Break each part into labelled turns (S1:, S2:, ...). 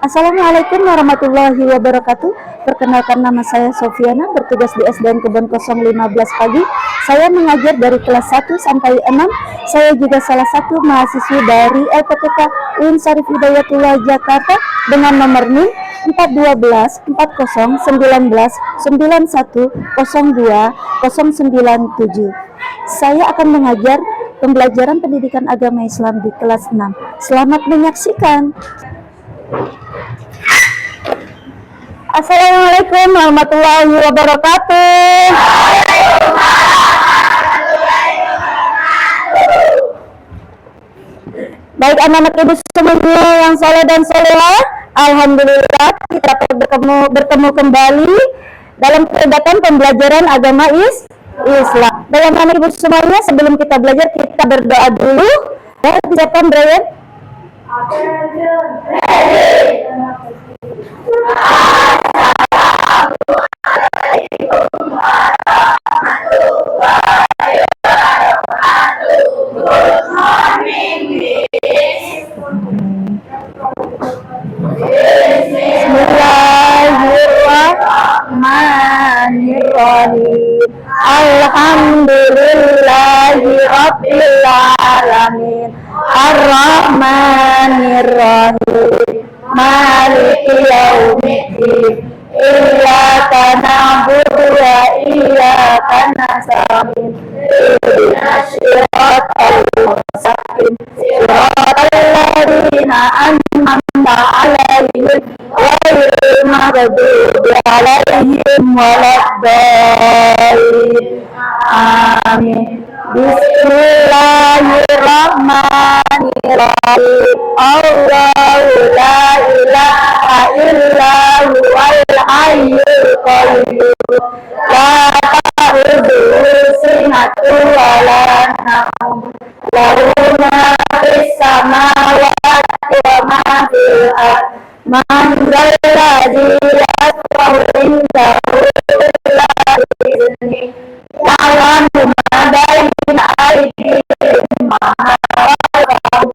S1: Assalamualaikum warahmatullahi wabarakatuh. Perkenalkan, nama saya Sofiana, bertugas di SDN Kebon Kosong 15 Pagi. Saya mengajar dari kelas 1 sampai 6. Saya juga salah satu mahasiswi dari LPTK UIN Syarif Hidayatullah Jakarta dengan nomor NIM 412 40 19 91 02 097. Saya akan mengajar pembelajaran pendidikan agama Islam di kelas 6. Selamat menyaksikan. Assalamualaikum warahmatullahi wabarakatuh. Baik anak-anak ibu semuanya yang saleh dan salehah, alhamdulillah kita bertemu kembali dalam kegiatan pembelajaran agama Islam. Dalam anak ibu semuanya, sebelum kita belajar kita berdoa dulu. Ya, silakan Brian. Bismillahirrahmanirrahim. Alhamdulillahi rabbil alamin. Ar-Rahmanir-Rahim. Maliki yaumiddin. Iyyaka na'budu wa iyyaka nasta'in. Ihdinas siratal mustaqim. Siratal ladzina an'amta 'alaihim ghairil maghdubi 'alaihim waladdallin. Amin. Bismillahirrahmanirrahim. Allahu la ilaha illa huwal hayyul qayyum. La ta'khudhuhu sinatun wa la nawm. Lahu ma fis samawati wa ma fil ardh. Man dzalladzi yashfa'u indahu illa bi'idznihi. Ya'lamu ma baina aydihim wa ma khalfahum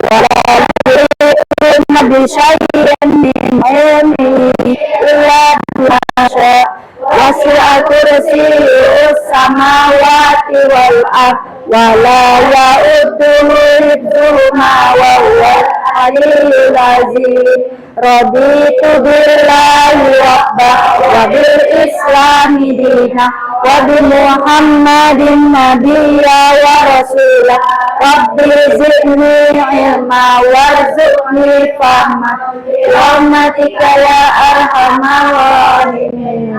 S1: wa la yuhituna bi syai'in min ilmihi illa bima syaa'. Wasi'a kursiyyuhus samawati wal ardh wa la ya'uduhu hifdhuhuma wa huwal 'aliyyul 'azim. Raditu billahi rabban wa bil islami dinan wa bi Muhammadin nabiyya wa rasulah. Rabbi zidni ilma warzuqni fahma rahmatika ya arhamar rahimin.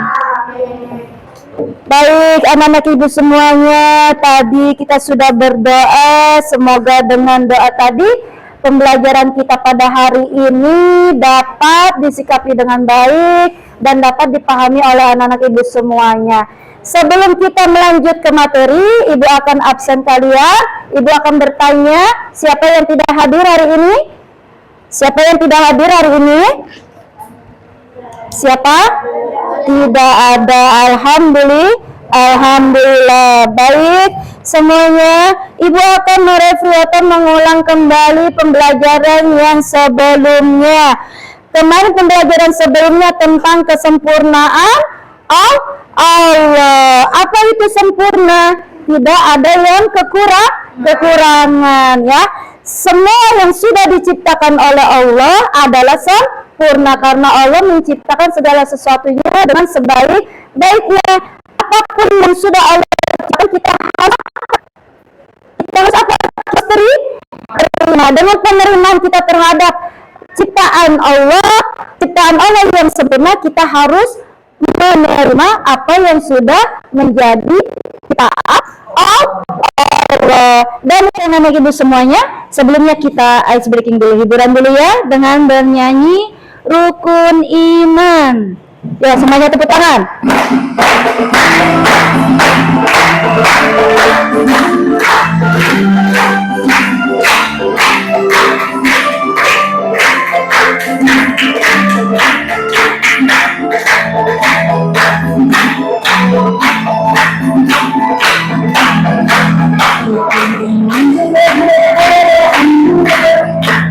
S1: Baik anak-anak ibu semuanya, tadi kita sudah berdoa, semoga dengan doa tadi pembelajaran kita pada hari ini dapat disikapi dengan baik dan dapat dipahami oleh anak-anak ibu semuanya. Sebelum kita melanjut ke materi, ibu akan absen kalian. Ibu akan bertanya, siapa yang tidak hadir hari ini? Siapa yang tidak hadir hari ini? Siapa? Tidak ada. Alhamdulillah. Baik semuanya, ibu akan mereview atau mengulang kembali pembelajaran yang sebelumnya. Kemarin pembelajaran sebelumnya tentang kesempurnaan Allah. Apa itu sempurna? Tidak ada yang kekurangan, ya. Semua yang sudah diciptakan oleh Allah adalah sempurna karena Allah menciptakan segala sesuatunya dengan sebaik-baiknya. Apapun yang sudah Allah ciptakan, kita harus apa? Terima. Dengan penerimaan kita terhadap ciptaan Allah yang sempurna, kita harus menerima apa yang sudah menjadi ciptaan Allah. Dan anak-anak ibu semuanya, sebelumnya kita ice breaking dulu, hiburan dulu ya, dengan bernyanyi Rukun Iman. Ya, semuanya tepuk tangan.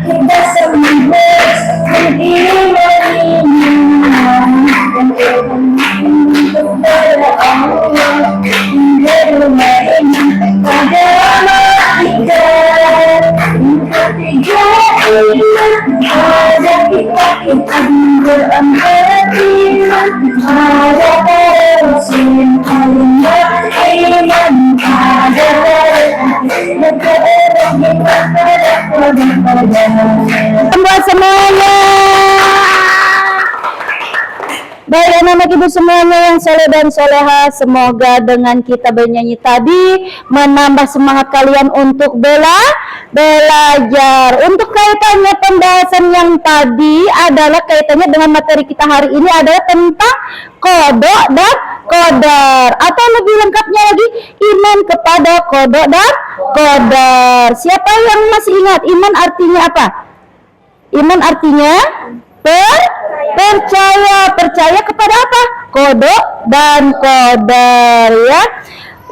S1: Kita sembuh, Buat semuanya. Baik anak-anak ibu semuanya yang soleh dan soleha, semoga dengan kita bernyanyi tadi menambah semangat kalian untuk belajar. Untuk kaitannya pembahasan yang tadi adalah kaitannya dengan materi kita hari ini adalah tentang kodok dan kodar, atau lebih lengkapnya lagi iman kepada kodok dan kodar. Siapa yang masih ingat iman artinya apa? Iman artinya percaya kepada apa? Kodok dan kodar, ya.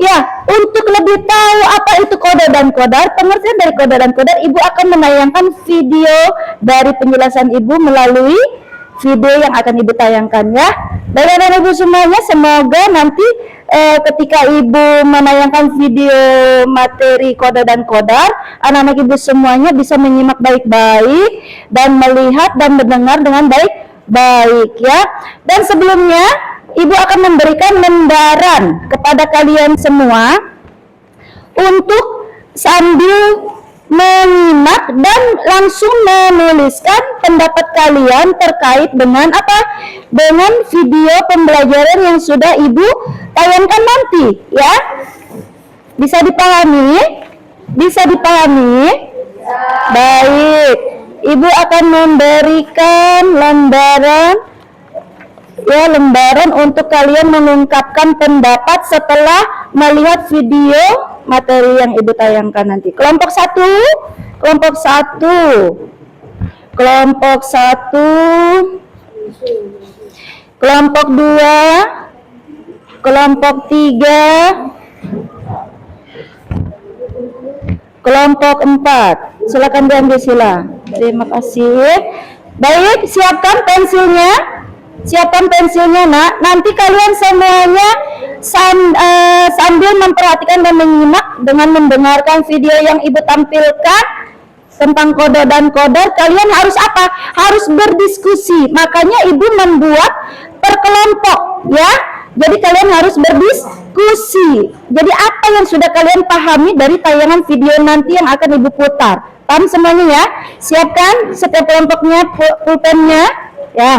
S1: Ya, untuk lebih tahu apa itu kodok dan kodar, pengertian dari kodok dan kodar, ibu akan menayangkan video dari penjelasan ibu melalui video yang akan ibu tayangkan, ya. Dan anak ibu semuanya, semoga nanti ketika ibu menayangkan video materi kodok dan kodar, anak-anak ibu semuanya bisa menyimak baik-baik dan melihat dan mendengar dengan baik-baik, ya. Dan sebelumnya ibu akan memberikan lembaran kepada kalian semua untuk sambil menyimak dan langsung menuliskan pendapat kalian terkait dengan apa? Dengan video pembelajaran yang sudah ibu tayangkan nanti, ya. Bisa dipahami? Bisa dipahami? Baik. Ibu akan memberikan lembaran untuk kalian mengungkapkan pendapat setelah melihat video materi yang ibu tayangkan nanti. Kelompok 1, kelompok 1, kelompok 1, kelompok 2, kelompok 3, kelompok 4. Silakan diambil sila. Terima kasih. Baik, siapkan pensilnya. Siapkan pensilnya, nak. Nanti kalian semuanya sambil memperhatikan dan menyimak dengan mendengarkan video yang ibu tampilkan tentang kodok dan kodar, kalian harus apa? Harus berdiskusi. Makanya ibu membuat perkelompok, ya. Jadi kalian harus berdiskusi. Jadi apa yang sudah kalian pahami dari tayangan video nanti yang akan ibu putar? Paham semuanya, ya? Siapkan setiap kelompoknya pulpennya, ya.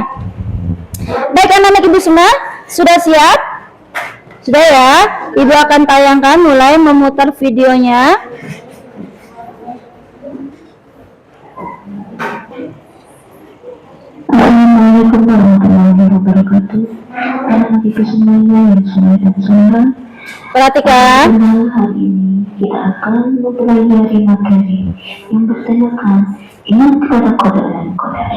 S1: Baik anak-anak ibu semua, sudah siap? Sudah, ya? Ibu akan tayangkan, mulai memutar videonya.
S2: Assalamualaikum warahmatullahi wabarakatuh. Anak-anak ibu semuanya yang soleh dan soleha,
S1: Perhatikan.
S2: hari ini kita akan mempelajari materi yang bertemakan iman kepada kodok dan kodar.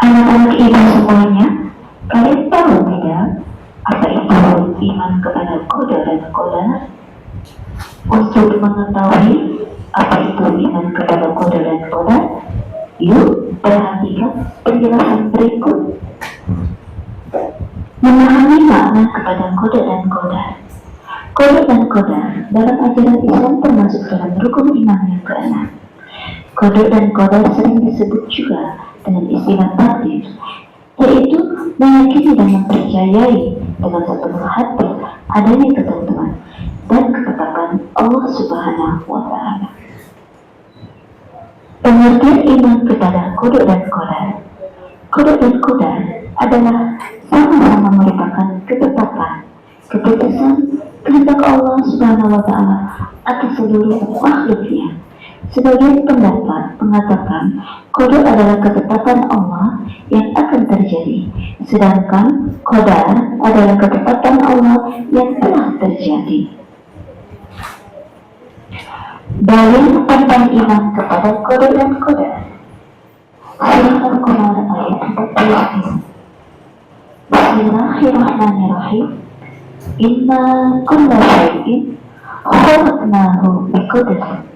S2: Anak-anak ibu semuanya, kalian tahu tidak apa itu iman kepada kodok dan kodar? Untuk mengetahui apa itu iman kepada kodok dan kodar, yuk perhatikan penjelasan berikut. Memahami makna kepada kodok dan kodar. Kodok dan kodar dalam ajaran Islam termasuk dalam rukun iman yang keenam. Kodok dan kodar sering disebut juga dengan istilah takdir, yaitu meyakini dan mempercayai dengan sepenuh hati adanya ketentuan dan ketetapan Allah Subhanahu wa Ta'ala. Pengertian iman kepada kodok dan kodar. Kodok dan kodar adalah sama-sama merupakan ketetapan, keputusan, kehendak Allah Subhanahu wa Ta'ala atas seluruh makhluknya. Sebagian pendapat mengatakan kodok adalah ketetapan Allah yang akan terjadi, sedangkan kodar adalah ketetapan Allah yang telah terjadi. Dalil tentang iman kepada kodok dan kodar. Surah Al-Qamar ayat 40. Bismillahirrahmanirrahim. Inna kulla syai'in khalaqnahu biqadar.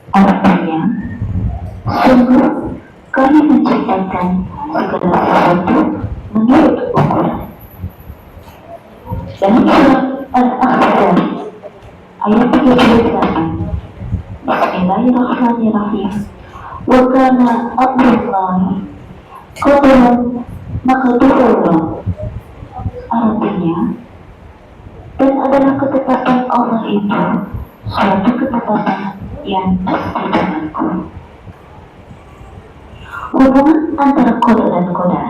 S2: Artinya, sungguh kami menciptakan segala sesuatu menurut ukuran. Dalam surat Al-Ahzab ayat 38, Bismillahirrahmanirrahim. wa kana amrullahi qadaran maqdura. Artinya, dan adalah ketetapan Allah itu suatu ketetapan yang pasti denganku. Hubungan antara qada dan qadar.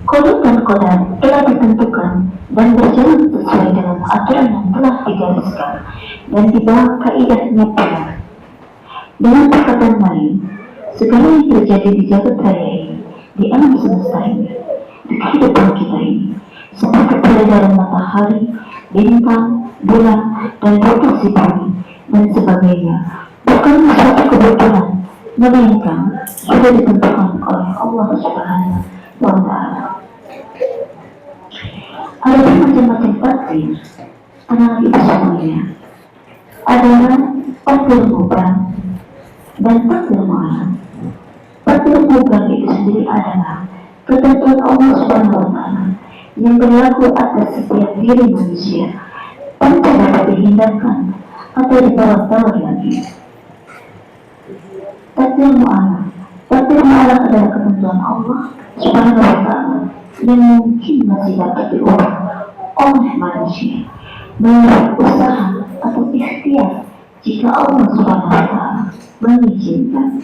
S2: Qada dan qadar telah ditentukan dan berjalan sesuai dengan aturan yang telah digariskan dan di bawah kaidahnya pula. Dengan perkataan lain, segala yang terjadi di jagat raya ini, di alam semesta ini, di kehidupan kita ini, seperti peredaran matahari, bintang, bulan, dan rotasi bumi, dan sebagainya, bukan suatu kebetulan, melainkan sudah ditentukan oleh Allah Subhanahu wa Ta'ala. Ada macam-macam takdir, tentang itu semuanya adalah takdir mubram dan takdir mu'alam. Takdir mubram itu sendiri adalah ketentuan Allah Subhanahu wa Ta'ala yang berlaku atas setiap diri manusia tanpa dapat dihindarkan atau ditawar-tawar lagi. Takdir mu'alam adalah ketentuan Allah Subhanahu wa Ta'ala yang mungkin masih dapat diubah oleh manusia melalui usaha atau ikhtiar jika Allah Subhanahu wa Ta'ala mengizinkan.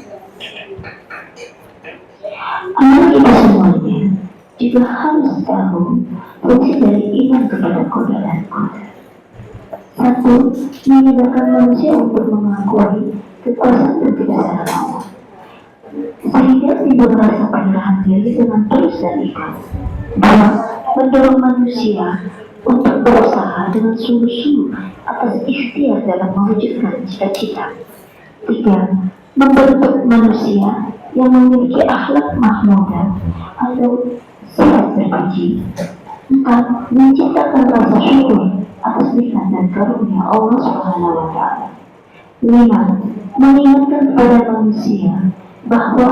S2: Amal kita semuanya juga harus tahu fungsi dari iman kepada qada dan qadar. Satu, menyadarkan manusia untuk mengakui kekuasaan dan kebesaran Allah, sehingga timbul rasa penyerahan diri dengan tulus dan ikhlas. Dua, mendorong manusia untuk berusaha dengan sungguh-sungguh atas ikhtiar dalam mewujudkan cita-cita. Tiga, membentuk manusia yang memiliki akhlak mahmudah atau sifat berpuji. Empat, menciptakan rasa syukur atas nikmat dan karunia Allah Subhanahu wa Ta'ala. Lima, mengingatkan kepada manusia bahwa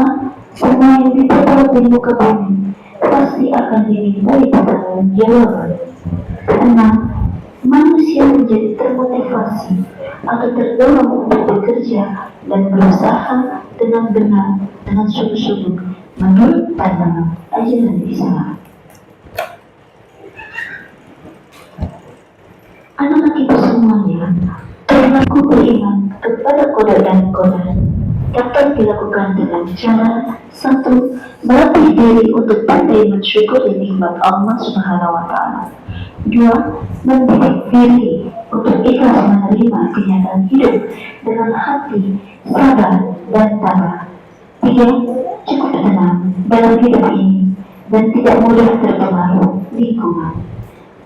S2: semua yang diperbuat di muka bumi pasti akan dimintai pertanggungjawaban. Enam, manusia menjadi termotivasi atau terdorong untuk bekerja dan berusaha dengan benar, dengan sungguh-sungguh menurut pandangan ajaran Islam. Anak-anak itu semuanya perilaku beriman kepada qada dan qadar dapat dilakukan dengan cara: satu, melatih diri untuk pandai mensyukuri nikmat Allah Subhanahu wa Ta'ala. Dua, mendidik diri untuk ikhlas menerima kenyataan hidup dengan hati sabar dan tabah. Tiga, cukup tenang dalam hidup ini dan tidak mudah terpengaruh lingkungan.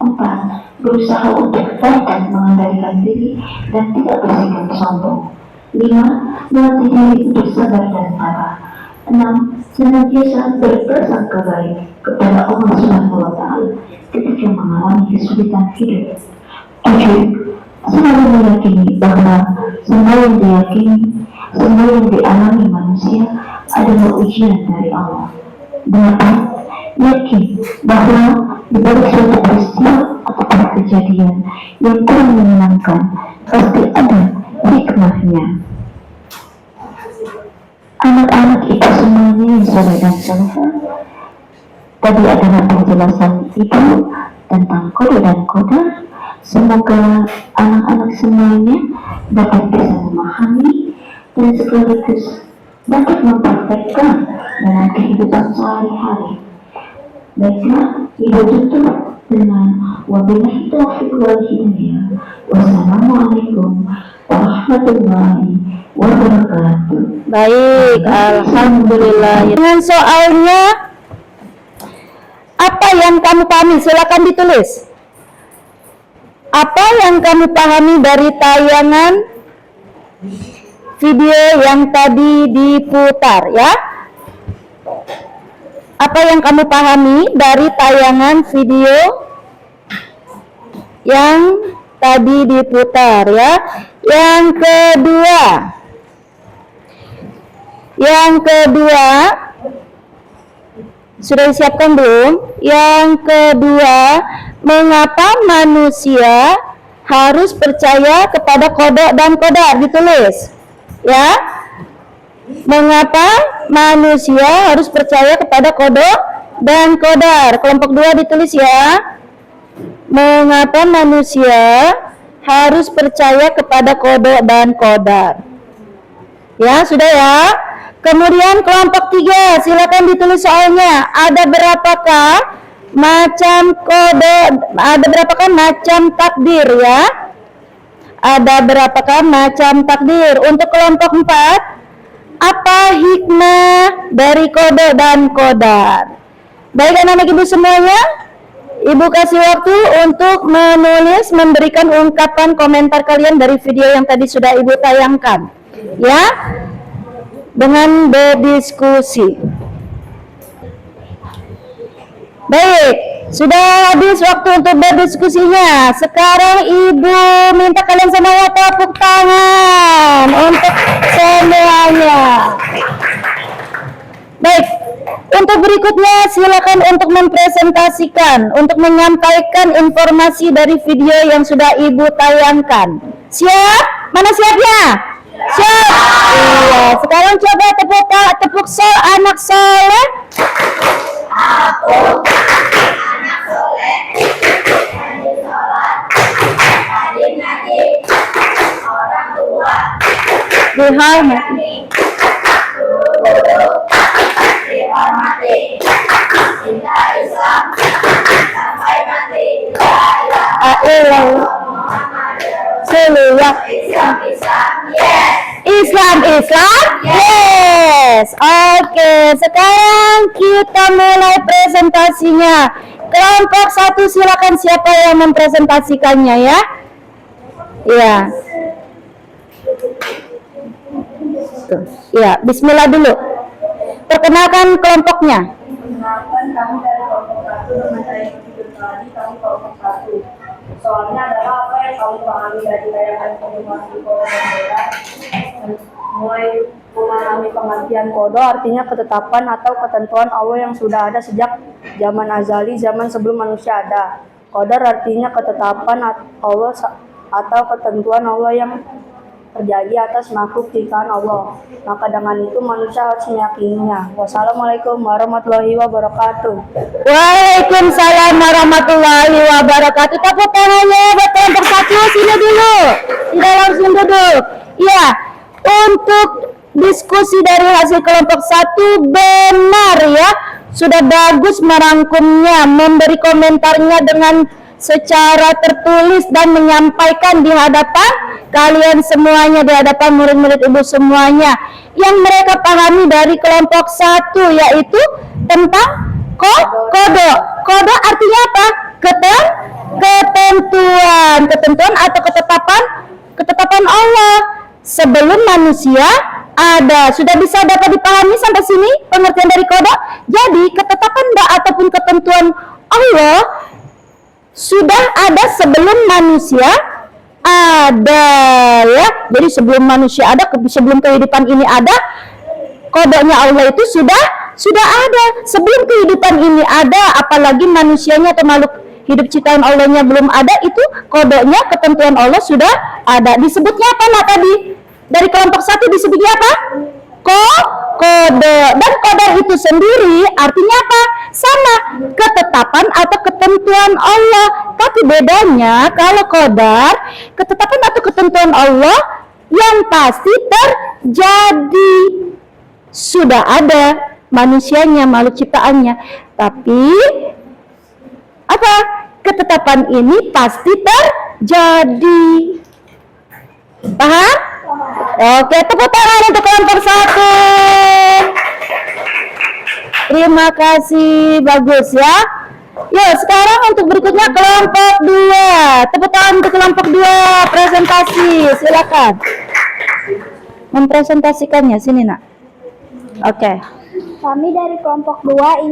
S2: Empat, berusaha untuk dapat mengendalikan diri dan tidak bersikap sombong. Lima, melatih diri untuk sabar dan tabah. Enam, senantiasa berprasangka baik kepada Allah Subhanahu wa Ta'ala ketika mengalami kesulitan hidup. Tujuh, selalu meyakini bahwa semua yang diyakini, semua yang dialami manusia adalah ujian dari Allah. Delapan, yakin bahwa di balik suatu peristiwa atau kejadian yang kurang menyenangkan pasti ada hikmahnya. Anak-anak itu semuanya yang soleh dan soleha. Tadi adalah penjelasan ibu tentang qada dan qadar. Semoga anak-anak semuanya dapat bisa memahami dan sekaligus dapat mempraktekkan dalam kehidupan sehari-hari. Baiklah, ibu tutup dengan wabillahi taufiq wal hidayah. Wassalamualaikum warahmatullahi wabarakatuh.
S1: Baik, alhamdulillah. Dengan soalnya, apa yang kamu pahami? Silakan ditulis. Apa yang kamu pahami dari tayangan video yang tadi diputar, ya? Apa yang kamu pahami dari tayangan video yang tadi diputar, ya? Yang kedua, sudah disiapkan belum? Yang kedua, mengapa manusia harus percaya kepada qada dan qadar? Ditulis, ya. Mengapa manusia harus percaya kepada kode dan kodar? Kelompok 2 ditulis ya. Mengapa manusia harus percaya kepada kode dan kodar? Ya, sudah ya. Kemudian kelompok 3, silakan ditulis soalnya. Ada berapakah macam kode, ada berapakah macam takdir ya? Ada berapakah macam takdir? Untuk kelompok 4, apa hikmah dari kode dan kodar? Baik anak-anak ibu semuanya, ibu kasih waktu untuk menulis, memberikan ungkapan komentar kalian dari video yang tadi sudah ibu tayangkan ya, dengan berdiskusi. Baik, sudah habis waktu untuk berdiskusinya. Sekarang ibu minta kalian semuanya tepuk tangan untuk semuanya. Baik, untuk berikutnya silakan untuk mempresentasikan, untuk menyampaikan informasi dari video yang sudah ibu tayangkan. Siap? Mana siapnya? Siap? Iya, sekarang coba tepuk anak soleh. Aku anak soleh, adik-adik, orang tua, dihormati, dihormati, cinta Islam sampai mati. Islam, yes. Oke, sekarang kita mulai presentasinya. Kelompok 1 silakan, siapa yang mempresentasikannya ya? Iya. Tuh. Ya, bismillah dulu. Perkenalkan kelompoknya.
S3: Perkenalkan, kami dari kelompok 1 dengan saya hidup tadi, kami kelompok 1. Soalnya adalah apa yang kamu pahami dari tayangan informasi kode dan kodar. Mulai memahami pengertian kode artinya ketetapan atau ketentuan Allah yang sudah ada sejak zaman azali, zaman sebelum manusia ada. Kodar artinya ketetapan Allah atau ketentuan Allah yang terjadi atas makhluk ciptaan Allah. Maka dengan itu manusia harus meyakininya. Wassalamualaikum warahmatullahi wabarakatuh.
S1: Waalaikumsalam warahmatullahi wabarakatuh. Tepuk tangannya buat kelompok 1, sini dulu. Tidak langsung duduk. Ya, untuk diskusi dari hasil kelompok 1 benar ya. Sudah bagus merangkumnya, memberi komentarnya dengan secara tertulis dan menyampaikan di hadapan kalian semuanya, di hadapan murid-murid ibu semuanya, yang mereka pahami dari kelompok 1 yaitu tentang kode. Kode artinya apa? Ketentuan atau ketetapan Allah sebelum manusia ada. Sudah bisa dapat dipahami sampai sini pengertian dari kode? Jadi ketetapan ataupun ketentuan Allah sudah ada sebelum manusia ada ya. Jadi sebelum manusia ada, sebelum kehidupan ini ada, kodenya Allah itu sudah ada sebelum kehidupan ini ada. Apalagi manusianya atau makhluk hidup ciptaan Allahnya belum ada, itu kodenya, ketentuan Allah sudah ada. Disebutnya apa nak tadi? Dari kelompok 1 disebutnya apa? Kode. Dan kodar itu sendiri artinya apa? Sama, ketetapan atau ketentuan Allah. Tapi bedanya kalau kodar, ketetapan atau ketentuan Allah yang pasti terjadi, sudah ada manusianya, makhluk ciptaannya. Tapi apa? Ketetapan ini pasti terjadi. Paham? Oke, tepuk tangan untuk kelompok 1. Terima kasih, bagus ya. Yuk, sekarang untuk berikutnya kelompok 2. Tepuk tangan untuk kelompok 2, presentasi, silakan. Mempresentasikannya, sini nak. Oke.
S4: Kami dari kelompok 2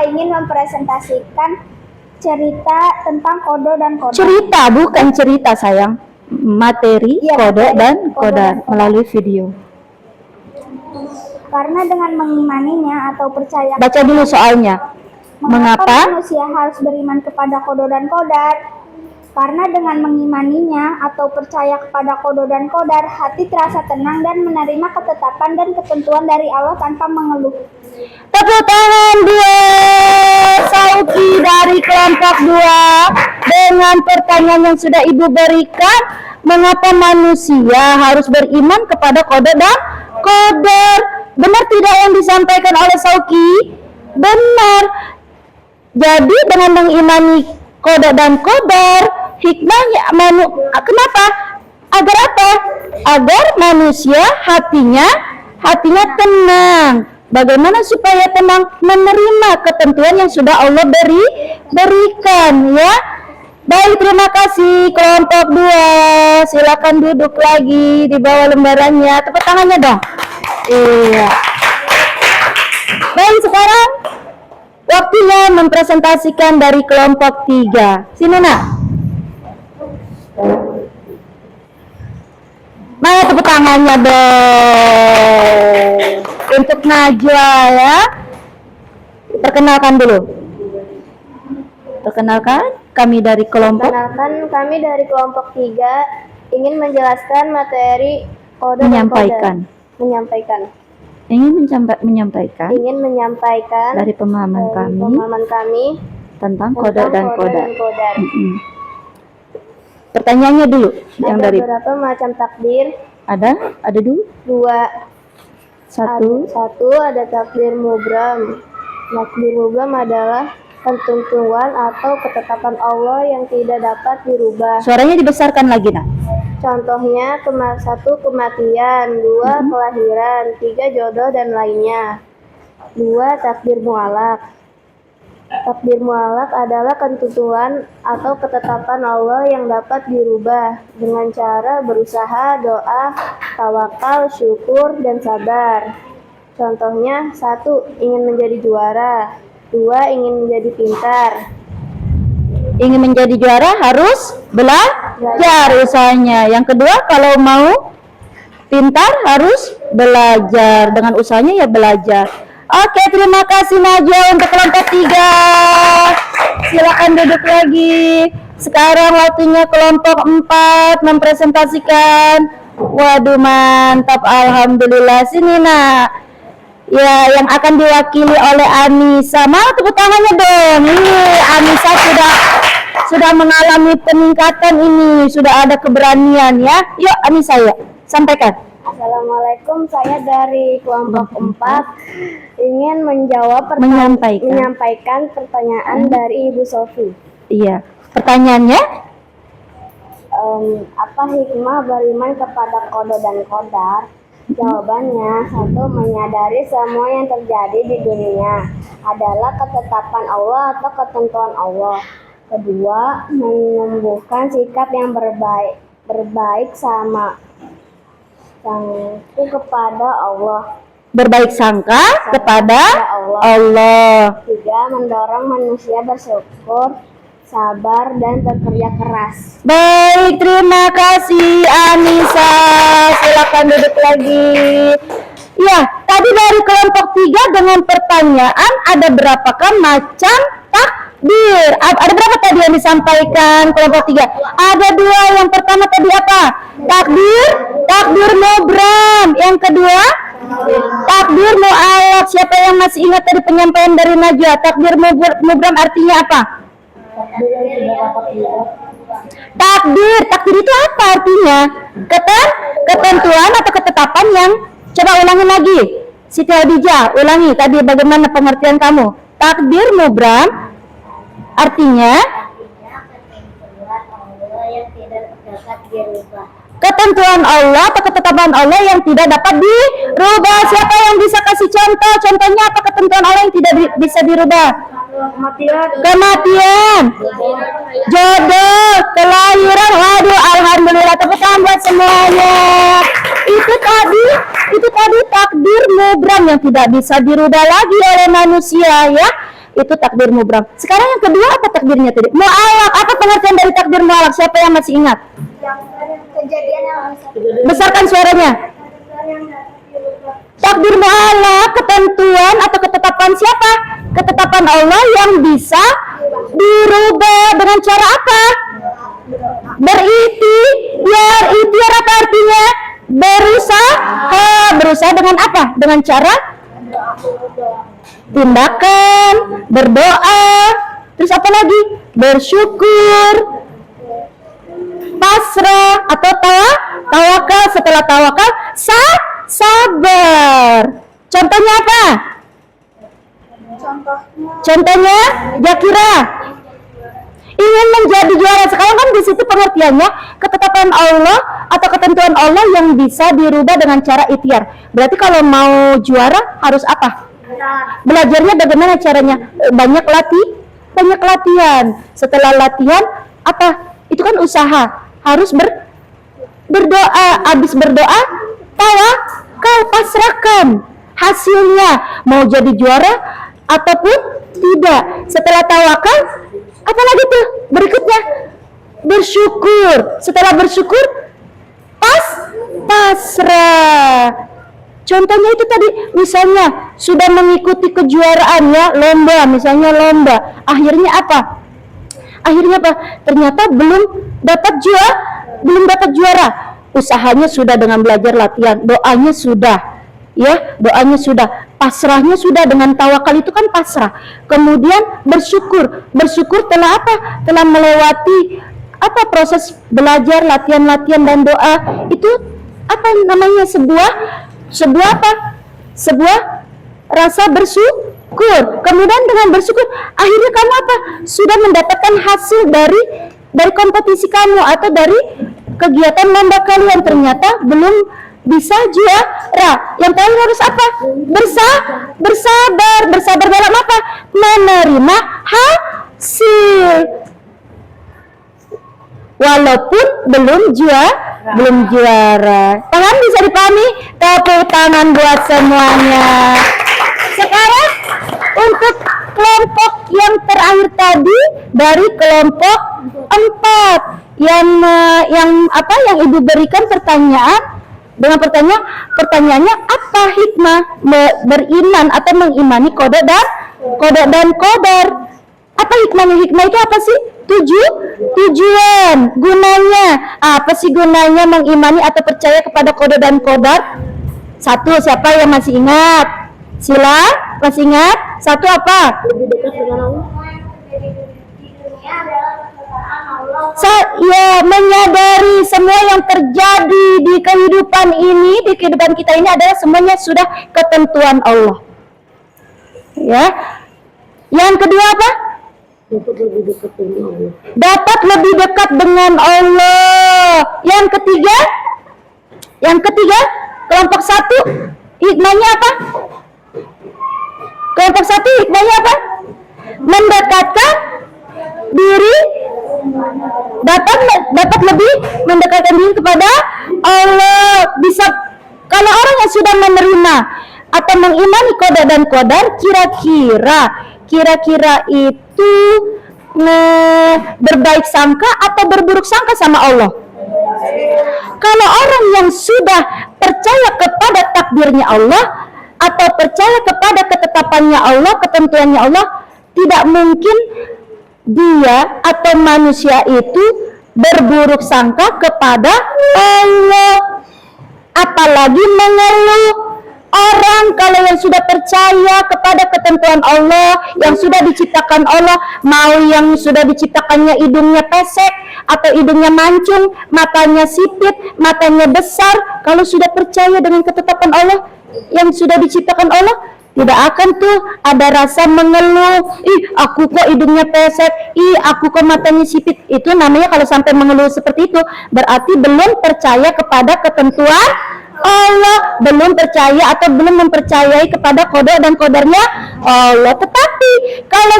S4: ingin mempresentasikan cerita tentang kode dan kodar.
S1: Cerita, bukan cerita sayang. Materi,
S4: Iya,
S1: kode
S4: materi,
S1: dan
S4: kode
S1: kodar
S4: dan kodar.
S1: melalui video.
S4: Karena dengan mengimaninya atau percaya,
S1: Baca dulu soalnya. Mengapa?
S4: manusia harus beriman kepada kode dan kodar? Karena dengan mengimaninya atau percaya kepada kodo dan kodar, hati terasa tenang dan menerima ketetapan dan ketentuan dari Allah tanpa mengeluh.
S1: Tepuk tangan dua Sauki dari kelompok 2 dengan pertanyaan yang sudah Ibu berikan. Mengapa manusia harus beriman kepada kode dan kodar? Benar tidak yang disampaikan oleh Sauki? Benar. Jadi dengan mengimani kode dan kodar, hikmahnya kenapa? Agar apa? Agar manusia hatinya tenang. Bagaimana supaya tenang? Menerima ketentuan yang sudah Allah berikan, ya. Baik, terima kasih kelompok 2. Silakan duduk lagi di bawah lembarannya. Tepuk tangannya dong. Iya. Baik, sekarang waktunya mempresentasikan dari kelompok 3. Sini, Nak. Mana tepuk tangannya dong untuk Najwa, ya. Perkenalkan dulu. Kami dari kelompok
S4: 3 ingin menjelaskan materi kode
S1: menyampaikan
S4: Ingin menyampaikan
S1: dari pemahaman kami
S4: tentang
S1: tentang kode dan kodar.
S4: kodar.
S1: Pertanyaannya dulu yang
S4: Ada
S1: dari
S4: berapa macam takdir?
S1: ada dulu
S4: 2.
S1: satu.
S4: Satu, ada takdir mubram. Takdir mubram adalah ketentuan atau ketetapan Allah yang tidak dapat dirubah.
S1: Suaranya dibesarkan lagi, Nak.
S4: Contohnya 1 kematian, 2 kelahiran, 3 jodoh dan lainnya. 2 takdir mualak. Takdir mualak adalah ketentuan atau ketetapan Allah yang dapat dirubah dengan cara berusaha, doa, tawakal, syukur, dan sabar. Contohnya 1 ingin menjadi juara, 2 ingin menjadi pintar.
S1: Ingin menjadi juara harus belajar usahanya. Yang kedua, kalau mau pintar harus belajar. Dengan usahanya ya belajar. Oke, terima kasih Najwa untuk kelompok 3. Silakan duduk lagi. Sekarang waktunya kelompok 4 mempresentasikan. Waduh, mantap, alhamdulillah. Sini, Nak. Ya, yang akan diwakili oleh Anissa. Mana tepuk tangannya dong. Ini Anissa sudah mengalami peningkatan ini, sudah ada keberanian, ya. Yuk Anissa, yuk sampaikan.
S4: Assalamualaikum, saya dari kelompok 4 ingin menyampaikan pertanyaan dari Ibu Sofi.
S1: Iya, pertanyaannya
S4: apa hikmah beriman kepada kode dan kodar? Jawabannya, 1. Menyadari semua yang terjadi di dunia adalah ketetapan Allah atau ketentuan Allah. 2. Menumbuhkan sikap yang berbaik sama sangka kepada Allah.
S1: berbaik sangka kepada Allah.
S4: 3. Mendorong manusia bersyukur, sabar, dan bekerja keras.
S1: Baik, terima kasih Anissa. Silakan duduk lagi. Ya, tadi dari kelompok 3 dengan pertanyaan ada berapakah macam takdir? Ada berapa tadi yang disampaikan kelompok 3? Ada 2. Yang pertama tadi apa? Takdir mubram. Yang kedua, takdir mu'alaf. Siapa yang masih ingat tadi penyampaian dari Najwa? Takdir mubram artinya apa? Takdir itu apa artinya? Ketentuan atau ketetapan yang, coba ulangi lagi. Siti Hadijah, ulangi tadi bagaimana pengertian kamu? Takdir mubram artinya ketentuan Allah atau ketetapan Allah yang tidak dapat dirubah. Siapa yang bisa kasih contoh? Contohnya apa ketentuan Allah yang tidak bisa dirubah? Kematian, jodoh, kelahiran. Waduh, alhamdulillah, tepuk tangan buat semuanya. Itu tadi takdir mubram yang tidak bisa dirubah lagi oleh manusia, ya. Itu takdir mubram. Sekarang yang kedua apa takdirnya tadi? Mu'alaq. Apa pengertian dari takdir mu'alaq? Siapa yang masih ingat?
S4: Kejadian yang
S1: Besarkan suaranya. Takdir mu'alaq, ketentuan atau ketetapan siapa? Ketetapan Allah yang bisa dirubah dengan cara apa? Berikhtiar. Ikhtiar apa artinya? Berusaha. Berusaha dengan apa? Dengan cara tindakan, berdoa, terus apa lagi? Bersyukur, pasrah atau tawakal. Setelah tawakal, sabar. Contohnya apa? Contohnya, Jakira ingin menjadi juara. Sekarang kan di situ pengertiannya ketetapan Allah atau ketentuan Allah yang bisa dirubah dengan cara ikhtiar. Berarti kalau mau juara harus apa? Belajarnya bagaimana caranya? Banyak latihan. Setelah latihan apa? Itu kan usaha. Harus berdoa. Habis berdoa, tawakal, pasrahkan hasilnya mau jadi juara ataupun tidak. Setelah tawakal, apa lagi tuh berikutnya? Bersyukur. Setelah bersyukur, pasrah. Contohnya itu tadi, misalnya sudah mengikuti kejuaraan ya, lomba, misalnya lomba. Akhirnya apa? Ternyata belum dapat juara. Usahanya sudah dengan belajar latihan, doanya sudah. Pasrahnya sudah dengan tawakal, itu kan pasrah. Kemudian bersyukur telah apa? Telah melewati apa proses belajar, latihan dan doa. Itu apa namanya? Sebuah rasa bersyukur. Kemudian dengan bersyukur, akhirnya kamu apa? Sudah mendapatkan hasil dari kompetisi kamu atau dari kegiatan lomba kalian. Ternyata belum bisa juara. Yang paling harus apa? Bersabar dalam apa? Menerima hasil. Walaupun belum juara. Paham? Bisa dipahami? Tepuk tangan buat semuanya. Sekarang untuk kelompok yang terakhir tadi dari kelompok 4 yang Ibu berikan pertanyaan dengan pertanyaannya apa hikmah beriman atau mengimani kode dan qadar. Apa hikmahnya? Hikmah itu apa sih? Tujuan, gunanya. Apa sih gunanya mengimani atau percaya kepada kode dan qadar? Satu, siapa yang masih ingat? Sila, masih ingat? Satu apa? Lebih dekat dengan Allah. Menyadari semua yang terjadi di kehidupan ini, di kehidupan kita ini adalah semuanya sudah ketentuan Allah. Ya. Yang kedua apa? Dapat lebih dekat dengan Allah. Yang ketiga, kelompok 1 hikmahnya apa? Kelompok 1 hikmahnya apa? Mendekatkan diri, dapat lebih mendekatkan diri kepada Allah. Bisa, kalau orang yang sudah menerima atau mengimani qada dan qadar, kira-kira itu berbaik sangka atau berburuk sangka sama Allah. Kalau orang yang sudah percaya kepada takdirnya Allah atau percaya kepada ketetapannya Allah, ketentuannya Allah, tidak mungkin dia atau manusia itu berburuk sangka kepada Allah, apalagi mengeluh. Orang kalau yang sudah percaya kepada ketentuan Allah, yang sudah diciptakan Allah, mau yang sudah diciptakannya hidungnya pesek atau hidungnya mancung, matanya sipit, matanya besar, kalau sudah percaya dengan ketetapan Allah yang sudah diciptakan Allah, tidak akan tuh ada rasa mengeluh. Aku kok hidungnya pesek, aku kok matanya sipit. Itu namanya kalau sampai mengeluh seperti itu, berarti belum percaya kepada ketentuan Allah, belum percaya atau belum mempercayai kepada kode dan qadarnya Allah. Tetapi kalau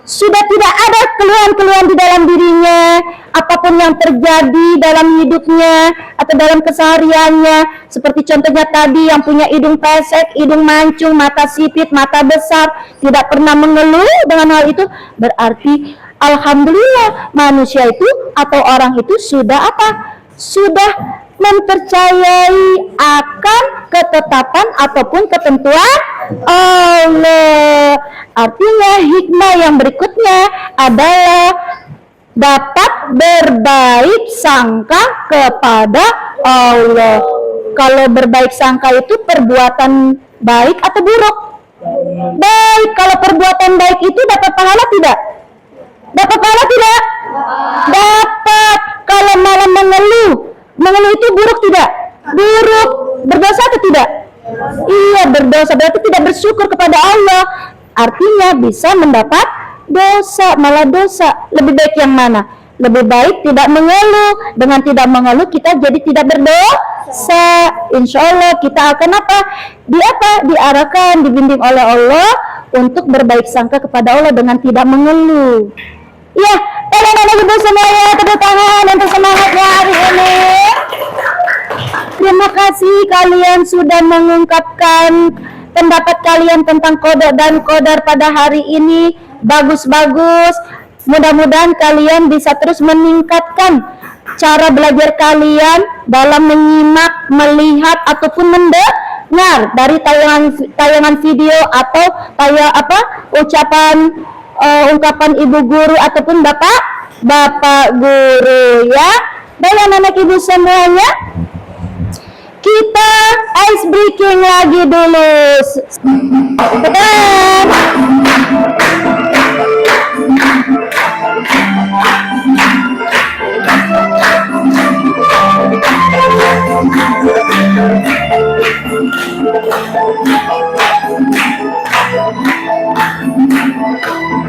S1: sudah tidak ada keluhan-keluhan di dalam dirinya, apapun yang terjadi dalam hidupnya atau dalam kesehariannya, seperti contohnya tadi yang punya hidung pesek, hidung mancung, mata sipit, mata besar, tidak pernah mengeluh dengan hal itu, berarti alhamdulillah manusia itu atau orang itu sudah apa? Sudah mempercayai akan ketetapan ataupun ketentuan Allah. Artinya hikmah yang berikutnya adalah dapat berbaik sangka kepada Allah. Kalau berbaik sangka itu perbuatan baik atau buruk? Baik. Kalau perbuatan baik itu dapat pahala tidak? Dapat pahala tidak? Dapat. Kalau malah mengeluh itu buruk tidak? Buruk. Berdosa atau tidak? Iya, berdosa, berarti tidak bersyukur kepada Allah. Artinya bisa mendapat dosa, malah dosa. Lebih baik yang mana? Lebih baik tidak mengeluh. Dengan tidak mengeluh kita jadi tidak berdosa. Insya Allah kita akan diarahkan, dibimbing oleh Allah untuk berbaik sangka kepada Allah dengan tidak mengeluh. Ya, tolong anak ibu semuanya tepuk tangan untuk semangatnya hari ini. Terima kasih kalian sudah mengungkapkan pendapat kalian tentang kodok dan kodar pada hari ini. Bagus-bagus. Mudah-mudahan kalian bisa terus meningkatkan cara belajar kalian dalam menyimak, melihat ataupun mendengar dari tayangan video atau ungkapan ibu guru ataupun bapak guru ya. Baik anak-anak ibu semuanya, kita ice breaking lagi dulu.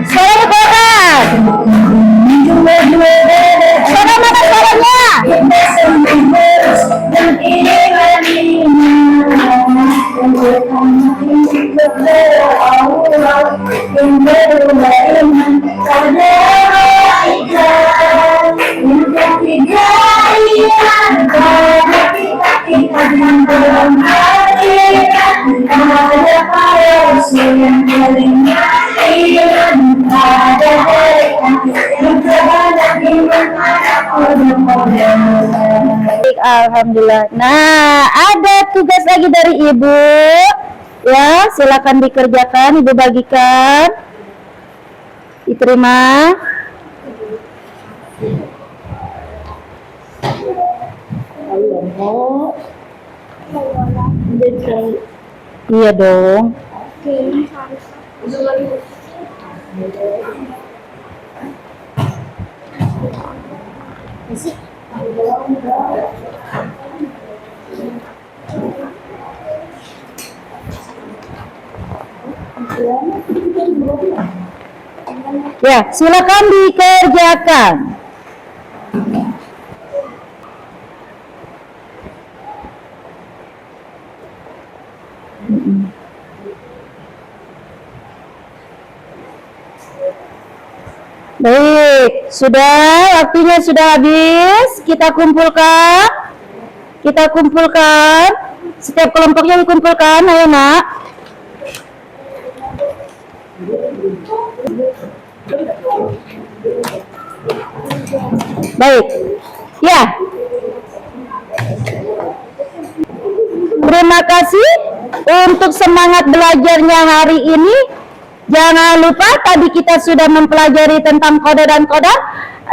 S1: Suara Quran. Suara mana suaranya? Alhamdulillah. Nah, ada tugas lagi dari ibu. Ya, silakan dikerjakan, ibu bagikan. Diterima. Iya dong. Ya, silakan dikerjakan. Baik, waktunya sudah habis. Kita kumpulkan. Setiap kelompoknya dikumpulkan, ayo nak. Baik, ya. Terima kasih untuk semangat belajarnya hari ini. Jangan lupa tadi kita sudah mempelajari tentang kode dan kodar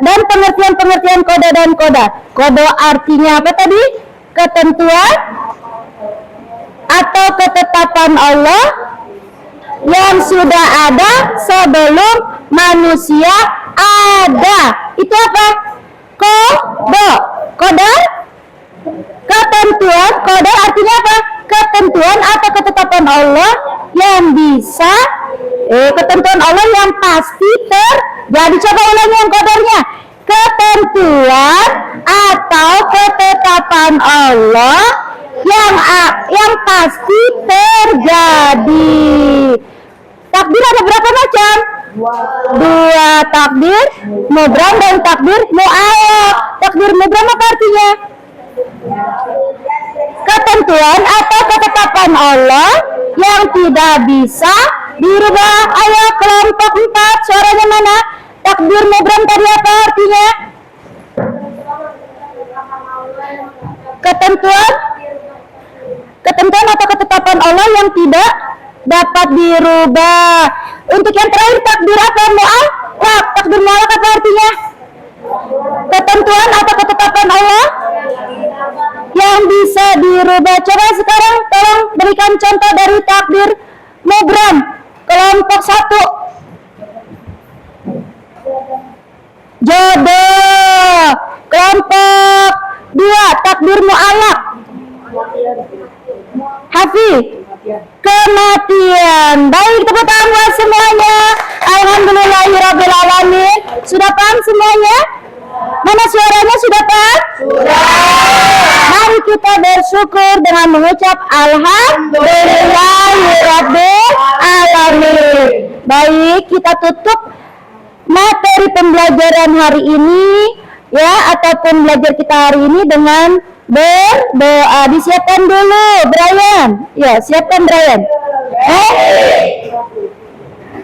S1: dan pengertian-pengertian kode dan kodar. Kode artinya apa tadi? Ketentuan atau ketetapan Allah yang sudah ada sebelum manusia ada. Itu apa? Kode. Kodar? Ketentuan. Kodar artinya apa? Ketentuan atau ketetapan Allah yang bisa ketentuan Allah yang pasti terjadi. Coba ulangi yang kodarnya. Ketentuan atau ketetapan Allah yang pasti terjadi. Takdir ada berapa macam? Dua, takdir mubram dan takdir mu'allaq. Takdir mubram apa artinya? Ketentuan atau ketetapan Allah yang tidak bisa dirubah. Ayo kelompok 4, suaranya mana? Takdir mubram tadi apa artinya? Ketentuan atau ketetapan Allah yang tidak dapat dirubah. Untuk yang terakhir takdir apa? Mu'allaq. Takdir mu'allaq apa artinya? ketentuan atau ketetapan Allah yang bisa dirubah. Coba sekarang tolong berikan contoh dari takdir mubram kelompok 1. Jodoh. Kelompok 2 takdir mu'alaq. Hafi. Kematian. Baik, tepuk tangan buat semuanya. Alhamdulillahirrabbilalamin. Sudah paham semuanya? Mana suaranya sudah paham? Sudah. Mari kita bersyukur dengan mengucap Alhamdulillahirrabbilalamin. Baik, kita tutup materi pembelajaran hari ini ya, ataupun belajar kita hari ini dengan berdoa. Disiapkan dulu Brian. Ya, siapkan Brian.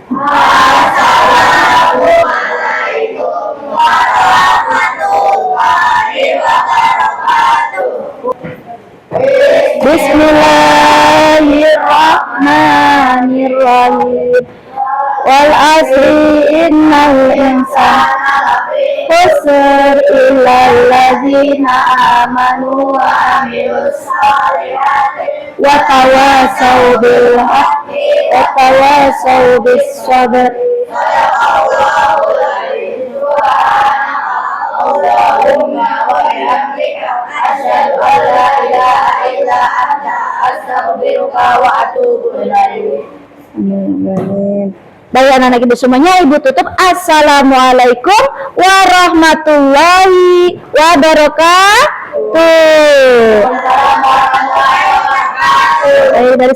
S1: Assalamualaikum warahmatullahi wabarakatuh. Bismillahirrahmanirrahim. Wal asri innal insana khusr illal ladzina amanu wa amilus solihati wa tawasaw bil haqqi wa tawasaw bis sabr. Sadaqallahul azim. Allahumma wa bihamdika asyhadu an la ilaha illa anta astaghfiruka wa atubu ilaik. Amin. Baik anak-anak ibu semuanya, ibu tutup. Assalamualaikum warahmatullahi wabarakatuh. Baik, dari